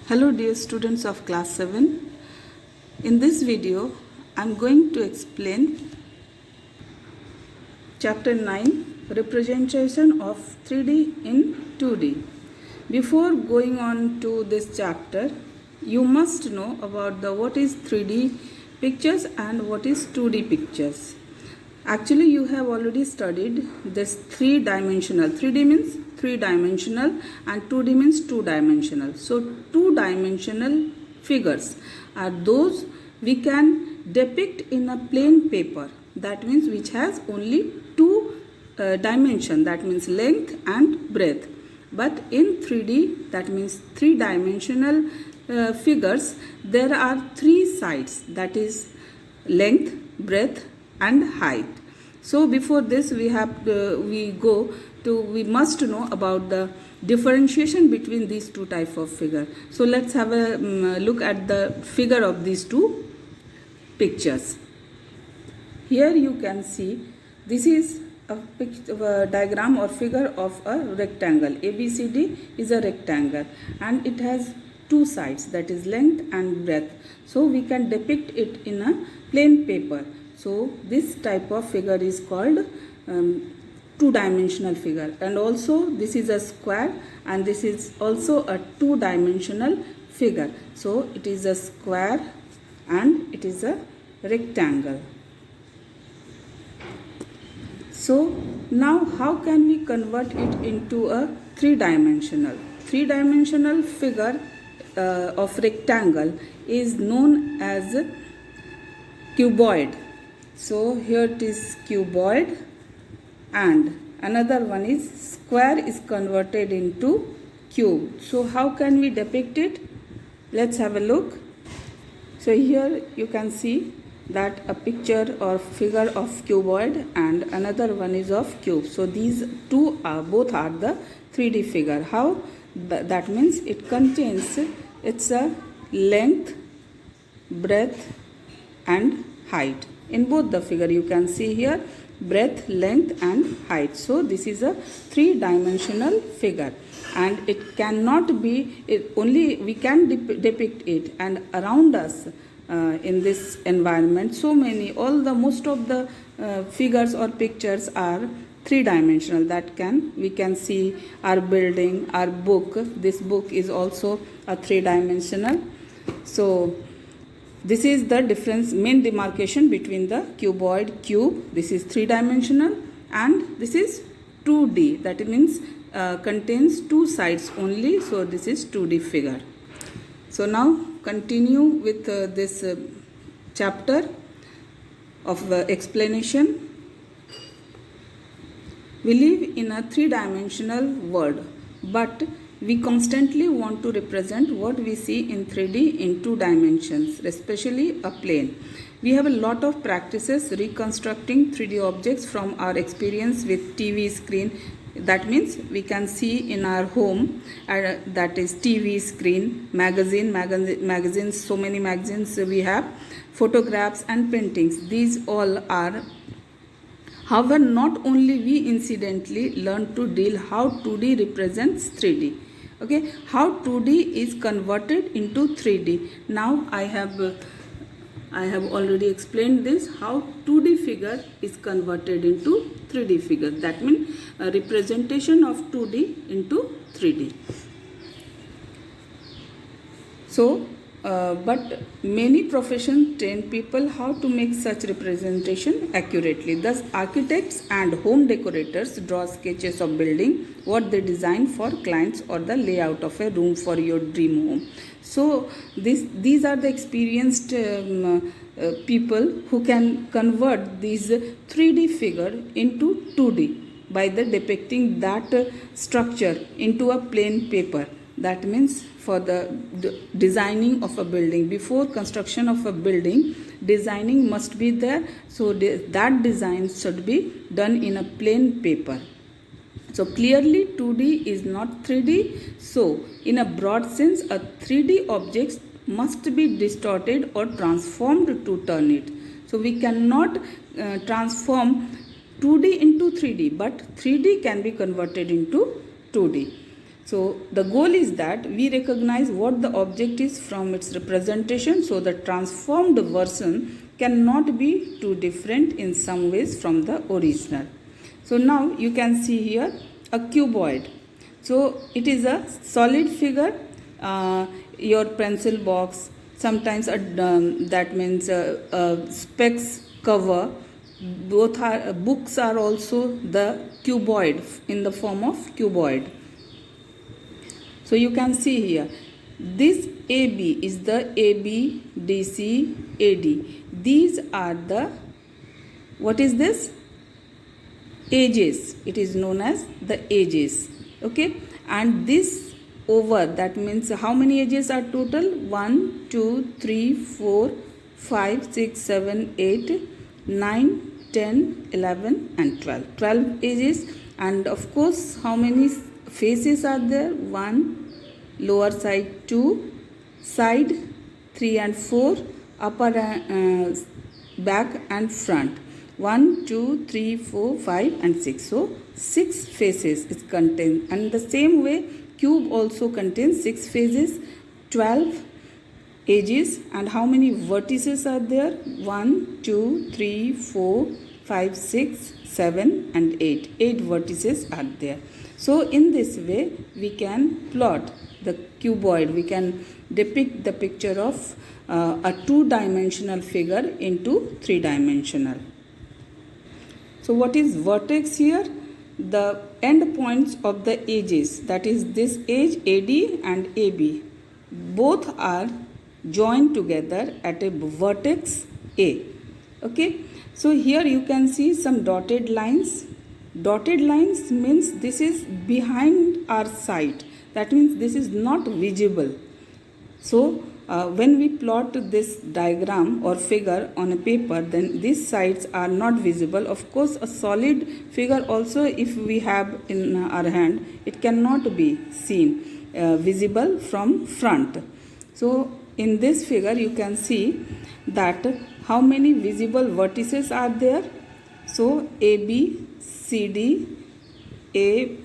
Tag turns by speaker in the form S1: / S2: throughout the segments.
S1: Hello dear students of class 7. In this video I am going to explain chapter 9, representation of 3D in 2D. Before going on to this chapter, you must know about what is 3D pictures and what is 2D pictures. Actually, you have already studied this three-dimensional. 3D means three-dimensional and 2D means two-dimensional. So, two-dimensional figures are those we can depict in a plain paper. That means which has only two dimension. That means length and breadth. But in 3D, that means three-dimensional figures, there are three sides. That is length, breadth, and height. So before this we must know about the differentiation between these two type of figure. So let's have a look at the figure of these two pictures. Here you can see this is a diagram or figure of a rectangle. ABCD is a rectangle and it has two sides, that is length and breadth. So we can depict it in a plain paper. So this type of figure is called two-dimensional figure, and also this is a square and this is also a two-dimensional figure. So it is a square and it is a rectangle. So now how can we convert it into a three-dimensional? Three-dimensional figure of rectangle is known as cuboid. So here it is cuboid and another one is square is converted into cube. So how can we depict it? Let's have a look. So here you can see that a picture or figure of cuboid and another one is of cube. So these two are both are the 3D figure. How? That means it contains it's a length, breadth and height. In both the figure you can see here breadth, length and height. So this is a three-dimensional figure and it cannot be, only we can depict it, and around us in this environment most of the figures or pictures are three-dimensional. We can see our building, our book. This book is also a three-dimensional. So this is the difference, main demarcation between the cuboid, cube. This is three-dimensional and this is 2D. That means contains two sides only. So this is 2D figure. So now continue with this chapter of explanation. We live in a three-dimensional world, but we constantly want to represent what we see in 3D in two dimensions, especially a plane. We have a lot of practices reconstructing 3D objects from our experience with TV screen. That means we can see in our home, that is TV screen, magazines, so many magazines we have, photographs and paintings. These all are. However, not only we incidentally learn to deal how 2D represents 3D. Okay, how 2D is converted into 3D. Now I have already explained this, how 2D figure is converted into 3D figure. That means a representation of 2D into 3D. So but many professions train people how to make such representation accurately. Thus, architects and home decorators draw sketches of building, what they design for clients, or the layout of a room for your dream home. So, these are the experienced people who can convert these 3D figure into 2D by the depicting that structure into a plain paper. That means for the designing of a building, before construction of a building, designing must be there. So that design should be done in a plain paper. So clearly 2D is not 3D. So in a broad sense, a 3D object must be distorted or transformed to turn it. So we cannot transform 2D into 3D, but 3D can be converted into 2D. So the goal is that we recognize what the object is from its representation, so the transformed version cannot be too different in some ways from the original. So now you can see here a cuboid. So it is a solid figure, your pencil box, sometimes that means a specs cover. Both are books are also the cuboid, in the form of cuboid. So you can see here, this AB is the AB, DC, AD. These are the, what is this? Edges. It is known as the edges. Okay. And this over, that means how many edges are total? 1, 2, 3, 4, 5, 6, 7, 8, 9, 10, 11 and 12. 12 edges. And of course, how many faces are there? 1, lower side 2, side 3 and 4, upper back and front 1, 2, 3, 4, 5 and 6. So 6 faces is contained, and the same way cube also contains 6 faces, 12 edges, and how many vertices are there? 1, 2, 3, 4, 5, 6, 7 and 8. 8 vertices are there. So in this way we can plot the cuboid, we can depict the picture of a 2-dimensional figure into 3-dimensional. So what is vertex here? The end points of the edges, that is this edge AD and AB, both are joined together at a vertex A. Okay, so here you can see some dotted lines. Dotted lines means this is behind our sight, that means this is not visible. So when we plot this diagram or figure on a paper, then these sides are not visible. Of course, a solid figure also, if we have in our hand, it cannot be seen visible from front. So in this figure you can see that how many visible vertices are there. So AB, CD, A,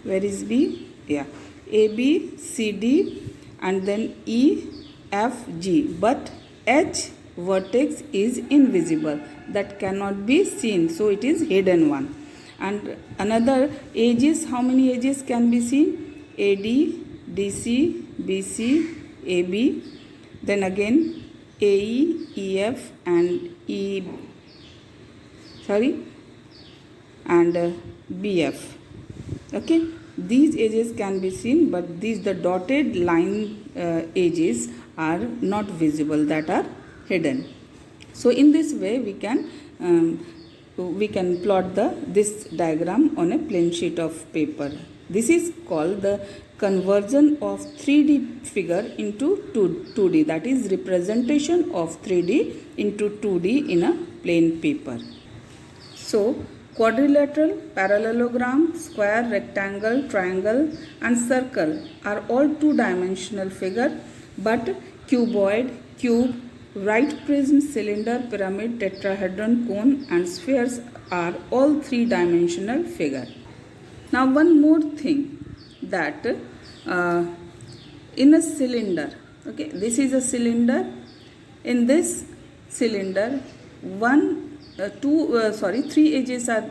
S1: where is B? Yeah, AB, CD and then E, F, G. But H vertex is invisible, that cannot be seen, so it is hidden one. And another edges, how many edges can be seen? AD, DC, BC, AB, then again AE, EF and BF. Okay, these edges can be seen, but these the dotted line edges are not visible, that are hidden. So in this way we can plot this diagram on a plain sheet of paper. This is called the conversion of 3D figure into 2D, that is representation of 3D into 2D in a plain paper. So quadrilateral, parallelogram, square, rectangle, triangle and circle are all 2-dimensional figure, but cuboid, cube, right prism, cylinder, pyramid, tetrahedron, cone and spheres are all 3-dimensional figure. Now one more thing, that in a cylinder, okay, this is a cylinder. In this cylinder, two edges are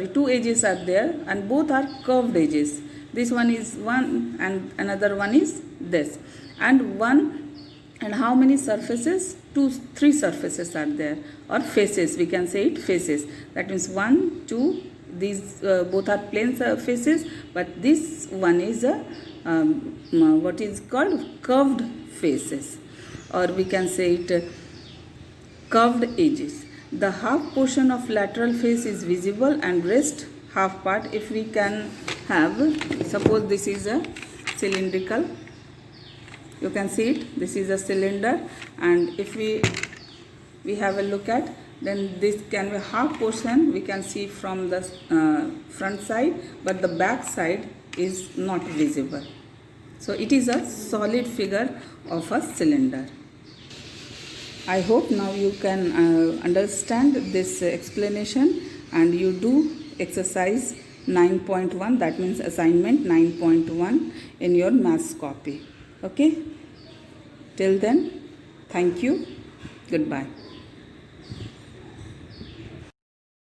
S1: two edges are there, and both are curved edges. This one is one and another one is this, and how many surfaces? 3 surfaces are there, or faces, we can say it faces. That means 1, 2, these both are plane surfaces, but this one is a what is called curved faces, or we can say it curved edges. The half portion of lateral face is visible, and rest half part, if we can have, suppose this is a cylindrical, you can see it, this is a cylinder, and if we have a look at, then this can be half portion we can see from the front side, but the back side is not visible. So it is a solid figure of a cylinder. I hope now you can understand this explanation, and you do exercise 9.1, that means assignment 9.1 in your maths copy. Okay, till then, thank you, goodbye.